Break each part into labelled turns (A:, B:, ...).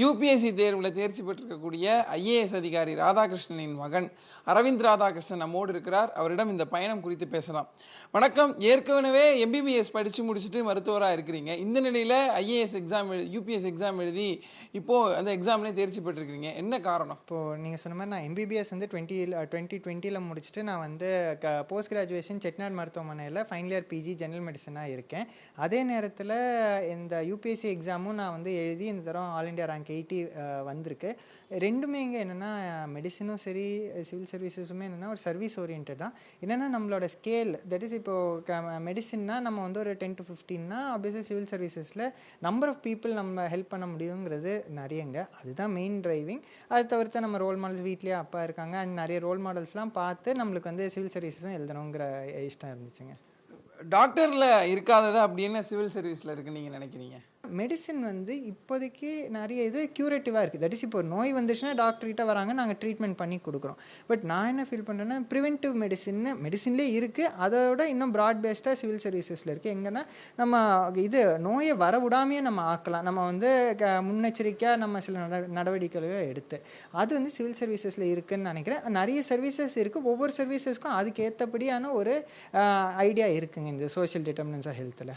A: UPSC தேர்வில் தேர்ச்சி பெற்றிருக்கக்கூடிய ஐஏஎஸ் அதிகாரி ராதாகிருஷ்ணனின் மகன் அரவிந்த் ராதாகிருஷ்ணன் நம்மோடு இருக்கிறார். அவரிடம் இந்த பயணம் குறித்து பேசலாம். வணக்கம். ஏற்கனவே எம்பிபிஎஸ் படித்து முடிச்சுட்டு மருத்துவராக இருக்கிறீங்க. இந்த நிலையில் ஐஏஎஸ் எக்ஸாம் யூபிஎஸ் எக்ஸாம் எழுதி இப்போது அந்த எக்ஸாம்லேயே தேர்ச்சி பெற்றிருக்கிறீங்க. என்ன காரணம்?
B: இப்போது நீங்கள் சொன்ன மாதிரி நான் எம்பிபிஎஸ் வந்து 2020 முடிச்சுட்டு நான் வந்து போஸ்ட் கிராஜுவேஷன் செட்டிநாடு மருத்துவமனையில் ஃபைனல் இயர் பிஜி ஜெனரல் மெடிசனாக இருக்கேன். அதே நேரத்தில் இந்த யூபிஎஸ்சி எக்ஸாமும் நான் வந்து எழுதி இந்த தரம் ஆல் இண்டியா ரேங்க் 80 வந்திருக்கு. ரெண்டுமே இங்கே என்னென்னா மெடிசனும் சரி சிவில் சர்வீசஸுமே என்னென்னா ஒரு சர்வீஸ் ஓரியன்ட் தான். என்னென்னா நம்மளோட ஸ்கேல் தட் இஸ் இப்போது மெடிசின்னா நம்ம வந்து ஒரு 10 to 15னா ஆப்வியஸாக சிவில் சர்வீசஸில் நம்பர் ஆஃப் பீப்புள் நம்ம ஹெல்ப் பண்ண முடியுங்கிறது நிறையங்க. அதுதான் மெயின் டிரைவிங். அதை தவிர்த்து நம்ம ரோல் மாடல்ஸ் வீட்லேயே அப்பா இருக்காங்க, அந்த நிறைய ரோல் மாடல்ஸ்லாம் பார்த்து நம்மளுக்கு வந்து சிவில் சர்வீசஸும் எழுதணுங்கிற இஷ்டம் இருந்துச்சுங்க.
A: டாக்டரில் இருக்காதது அப்படின்னு சிவில் சர்வீஸில் இருக்குன்னு நீங்கள் நினைக்கிறீங்க?
B: மெடிசின் வந்து இப்போதைக்கு நிறைய இது க்யூரேட்டிவாக இருக்குது. தட் இஸ் இப்போ ஒரு நோய் வந்துச்சுன்னா டாக்டர்கிட்ட வராங்க, நாங்கள் ட்ரீட்மெண்ட் பண்ணி கொடுக்குறோம். பட் நான் என்ன ஃபீல் பண்ணுறேன்னா ப்ரிவென்டிவ் மெடிசின்லேயே இருக்குது, அதோட இன்னும் ப்ராட் பேஸ்டாக சிவில் சர்வீசஸில் இருக்குது. எங்கன்னா நம்ம இது நோயை வர விடாமையே நம்ம ஆக்கலாம், நம்ம வந்து முன்னெச்சரிக்கையாக நம்ம சில நடவடிக்கைகளை எடுத்து அது வந்து சிவில் சர்வீசஸில் இருக்குதுன்னு நினைக்கிறேன். நிறைய சர்வீசஸ் இருக்குது, ஒவ்வொரு சர்வீசஸ்க்கும் அதுக்கு ஏற்றபடியான ஒரு ஐடியா இருக்குங்க இந்த சோஷியல் டிட்டர்மினன்ஸ் ஆஃப் ஹெல்த்தில்.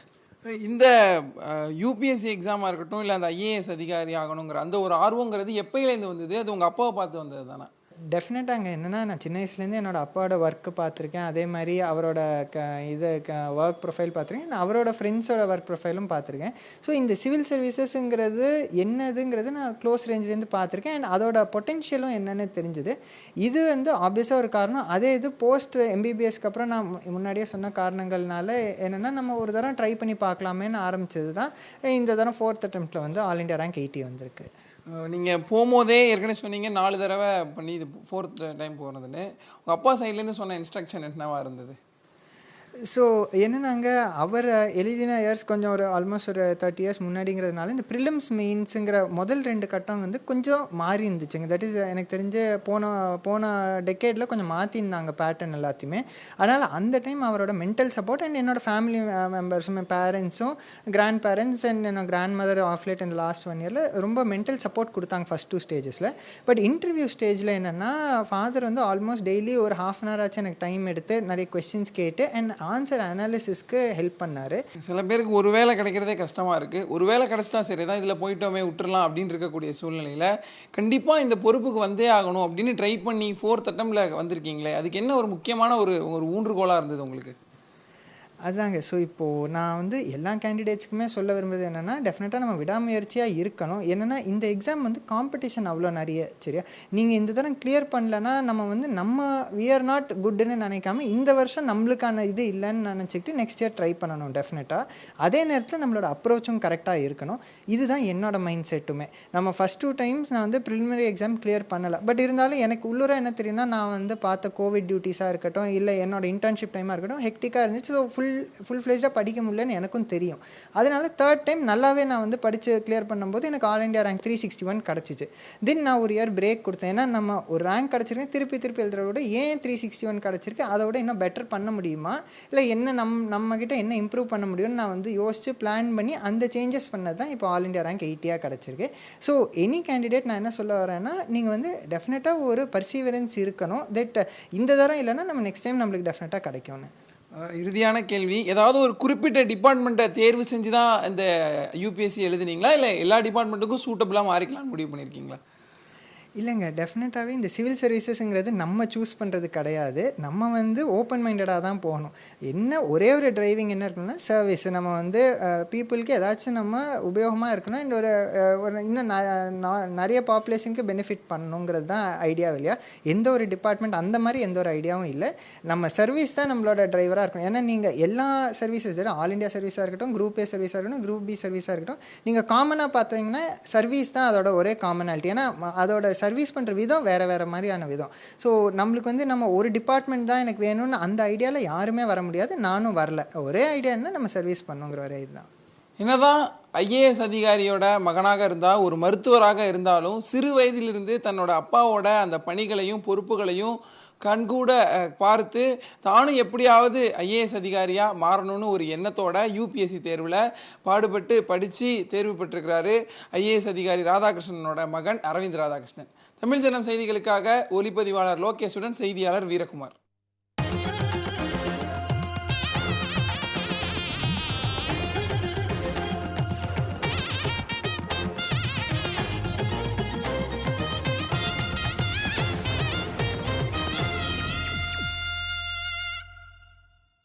A: இந்த யூபிஎஸ்சி எக்ஸாமாக இருக்கட்டும், இல்லை அந்த ஐஏஎஸ் அதிகாரி ஆகணுங்கிற அந்த ஒரு ஆர்வங்கிறது எப்பயிலேருந்து வந்தது? அது உங்கள் அப்பாவை பார்த்து வந்தது தானே?
B: டெஃபினட்டாங்க. என்னென்னா நான் சின்ன வயசுலேருந்து என்னோடய அப்பாவோட ஒர்க்கு பார்த்துருக்கேன், அதே மாதிரி அவரோட ஒர்க் ப்ரொஃபைல் பார்த்துருக்கேன், நான் அவரோட ஃப்ரெண்ட்ஸோட ஒர்க் ப்ரொஃபைலும் பார்த்துருக்கேன். ஸோ இந்த சிவில் சர்வீசஸ்ங்கிறது என்னதுங்கிறது நான் க்ளோஸ் ரேஞ்சிலேருந்து பார்த்துருக்கேன். அண்ட் அதோட பொட்டென்ஷியலும் என்னென்னு தெரிஞ்சுது. இது வந்து ஆப்வியஸாக ஒரு காரணம். அதே இது போஸ்ட் எம்பிபிஎஸ்க்கு அப்புறம் நான் முன்னாடியே சொன்ன காரணங்கள்னால என்னென்னா நம்ம ஒரு தரம் ட்ரை பண்ணி பார்க்கலாமேன்னு ஆரம்பித்தது தான் இந்த தரம் 4th அட்டெம்ப்டில் வந்து ஆல் இண்டியா ரேங்க் 80 வந்திருக்கு.
A: நீங்கள் போகும்போதே ஏற்கனவே சொன்னீங்க 4 தடவை பண்ணி இது 4th டைம் போகிறதுன்னு. உங்கள் அப்பா சைட்லேருந்து சொன்ன இன்ஸ்ட்ரக்ஷன் என்னவா இருந்தது?
B: ஸோ என்னென்னாங்க அவர் எழுதின இயர்ஸ் கொஞ்சம் ஒரு ஆல்மோஸ்ட் ஒரு 30 இயர்ஸ் முன்னாடிங்கிறதுனால இந்த ப்ரிலிம்ஸ் மெயின்ஸுங்கிற முதல் 2 கட்டம் வந்து கொஞ்சம் மாறி இருந்துச்சுங்க. தட் இஸ் எனக்கு தெரிஞ்ச போன டெக்கேடில் கொஞ்சம் மாற்றிருந்தாங்க பேட்டர்ன் எல்லாத்தையுமே. அதனால் அந்த டைம் அவரோட மென்டல் சப்போர்ட் அண்ட் என்னோடய ஃபேமிலி மெம்பர்ஸும் பேரண்ட்ஸும் கிராண்ட் பேரண்ட்ஸ் அண்ட் என்னோட கிராண்ட் மதர் ஆஃப் லேட் இந்த லாஸ்ட் 1 இயரில் ரொம்ப மென்டல் சப்போர்ட் கொடுத்தாங்க ஃபஸ்ட் 2 ஸ்டேஜஸில். பட் இன்டர்வியூ ஸ்டேஜில் என்னென்னா ஃபாதர் வந்து ஆல்மோஸ்ட் டெய்லி ஒரு ½ hour ஆச்சு எனக்கு டைம் எடுத்து நிறைய கொஸ்டின்ஸ் கேட்டு அண்ட் ஆன்சர் அனாலிசிஸ்க்கு ஹெல்ப் பண்ணார்.
A: சில பேருக்கு ஒரு வேலை கிடைக்கிறதே கஷ்டமாக இருக்குது. ஒரு வேலை கிடைச்சிட்டா சரி தான், இதில் போயிட்டோமே விட்டுறலாம் அப்படின்னு இருக்கக்கூடிய சூழ்நிலையில் கண்டிப்பாக இந்த பொறுப்புக்கு வந்தே ஆகணும் அப்படின்னு ட்ரை பண்ணி 4th அட்டெம்ப்டில் வந்திருக்கீங்களே, அதுக்கு என்ன ஒரு முக்கியமான ஒரு ஊன்றுகோலாக இருந்தது உங்களுக்கு?
B: அதுதாங்க. ஸோ இப்போது நான் வந்து எல்லா கேண்டிடேட்ஸுக்குமே சொல்ல விரும்புறது என்னென்னா டெஃபினட்டாக நம்ம விடாமுயற்சியாக இருக்கணும். என்னென்னா இந்த எக்ஸாம் வந்து காம்படிஷன் அவ்வளோ நிறைய. சரியா, நீங்கள் இந்த தரம் கிளியர் பண்ணலன்னா நம்ம வி ஆர் நாட் குட்னு நினைக்காம இந்த வருஷம் நம்மளுக்கான இது இல்லைன்னு நினச்சிக்கிட்டு நெக்ஸ்ட் இயர் ட்ரை பண்ணணும் டெஃபினட்டாக. அதே நேரத்தில் நம்மளோட அப்ரோச்சும் கரெக்டாக இருக்கணும். இதுதான் என்னோட மைண்ட் செட்டுமே. நம்ம ஃபஸ்ட் 2 டைம்ஸ் நான் வந்து ப்ரிலிமினரி எக்ஸாம் கிளியர் பண்ணலை. பட் இருந்தாலும் எனக்கு உள்ளூர என்ன தெரியும்னா நான் வந்து பார்த்த கோவிட் டியூட்டிஸாக இருக்கட்டும், இல்லை என்னோட இன்டர்ன்ஷிப் டைமாக இருக்கட்டும் ஹெக்டிக்காக இருந்துச்சு. ஸோ ஃபுல் ஃப்ளெஜ்டாக படிக்க முடியலன்னு எனக்கும் தெரியும். அதனால 3rd டைம் நல்லாவே நான் வந்து படித்து கிளியர் பண்ணும்போது எனக்கு ஆல் இண்டியா ரேங்க் 361 கிடச்சிச்சு. தென் நான் ஒரு இயர் பிரேக் கொடுத்தேன். ஏன்னா நம்ம ஒரு ரேங்க் கிடச்சிருக்கேன், திருப்பி எழுதுறத விட ஏன் 361 கிடச்சிருக்கு, அதோட இன்னும் பெட்டர் பண்ண முடியுமா, இல்லை என்ன நம்மக்கிட்ட என்ன இம்ப்ரூவ் பண்ண முடியும்னு நான் வந்து யோசித்து பிளான் பண்ணி அந்த சேஞ்சஸ் பண்ணது தான் இப்போ ஆல் இண்டியா ரேங்க் 80 கிடச்சிருக்கு. ஸோ எனி கேண்டிடேட் நான் என்ன சொல்ல வரேன்னா நீங்கள் வந்து டெஃபினட்டாக ஒரு பர்சீவரன்ஸ் இருக்கணும். தட் இந்த தரம் இல்லைன்னா நம்ம நெக்ஸ்ட் டைம் நம்மளுக்கு டெஃபினட்டாக கிடைக்கும்னு.
A: இறுதியான கேள்வி, ஏதாவது ஒரு குறிப்பிட்ட டிபார்ட்மெண்ட்டை தேர்வு செஞ்சு தான் இந்த யூபிஎஸ்சி எழுதுனீங்களா, இல்லை எல்லா டிபார்ட்மெண்ட்டுக்கும் சூட்டபுளாக மாறிக்கலாம்னு முடிவு பண்ணியிருக்கீங்களா?
B: இல்லைங்க, டெஃபினட்டாகவே இந்த சிவில் சர்வீசஸ்ங்கிறது நம்ம சூஸ் பண்ணுறது கிடையாது. நம்ம வந்து ஓப்பன் மைண்டடாக தான் போகணும். என்ன ஒரே ஒரு டிரைவிங் என்ன இருக்குன்னா சர்வீஸ், நம்ம வந்து பீப்புளுக்கு ஏதாச்சும் நம்ம உபயோகமாக இருக்குன்னா இந்த ஒரு இன்னும் நிறைய பாப்புலேஷனுக்கு பெனிஃபிட் பண்ணணுங்கிறது தான் ஐடியா இல்லையா. எந்த ஒரு டிபார்ட்மெண்ட் அந்த மாதிரி எந்த ஒரு ஐடியாவும் இல்லை. நம்ம சர்வீஸ் தான் நம்மளோட டிரைவராக இருக்கணும். ஏன்னா நீங்கள் எல்லா சர்வீசஸ் ஆல் இண்டியா சர்வீஸாக இருக்கட்டும், குரூப் ஏ சர்வீஸாக இருக்கட்டும், குரூப் பி சர்வீஸாக இருக்கட்டும், நீங்கள் காமனாக பார்த்தீங்கன்னா சர்வீஸ் தான் அதோட ஒரே காமனாலிட்டி. ஏன்னா அதோட சர்வீஸ் பண்ணுற விதம் வேறு மாதிரியான விதம். ஸோ நம்மளுக்கு வந்து நம்ம ஒரு டிபார்ட்மெண்ட் தான் எனக்கு வேணும்னு அந்த ஐடியாவில் யாருமே வர முடியாது, நானும் வரல. ஒரே ஐடியா என்ன, நம்ம சர்வீஸ் பண்ணுங்கிற ஒரே இதுதான்.
A: என்னதான் ஐஏஎஸ் அதிகாரியோட மகனாக இருந்தால், ஒரு மருத்துவராக இருந்தாலும் சிறு வயதிலிருந்து தன்னோட அப்பாவோட அந்த பணிகளையும் பொறுப்புகளையும் கண்கூட பார்த்து தானும் எப்படியாவது ஐஏஎஸ் அதிகாரியாக மாறணும்னு ஒரு எண்ணத்தோட யூபிஎஸ்சி தேர்வில் பாடுபட்டு படித்து தேர்வு பெற்றிருக்கிறாரு ஐஏஎஸ் அதிகாரி ராதாகிருஷ்ணனோட மகன் அரவிந்த் ராதாகிருஷ்ணன். தமிழ் ஜனம் செய்திகளுக்காக ஒளிப்பதிவாளர் லோகேஷுடன் செய்தியாளர் வீரகுமார்.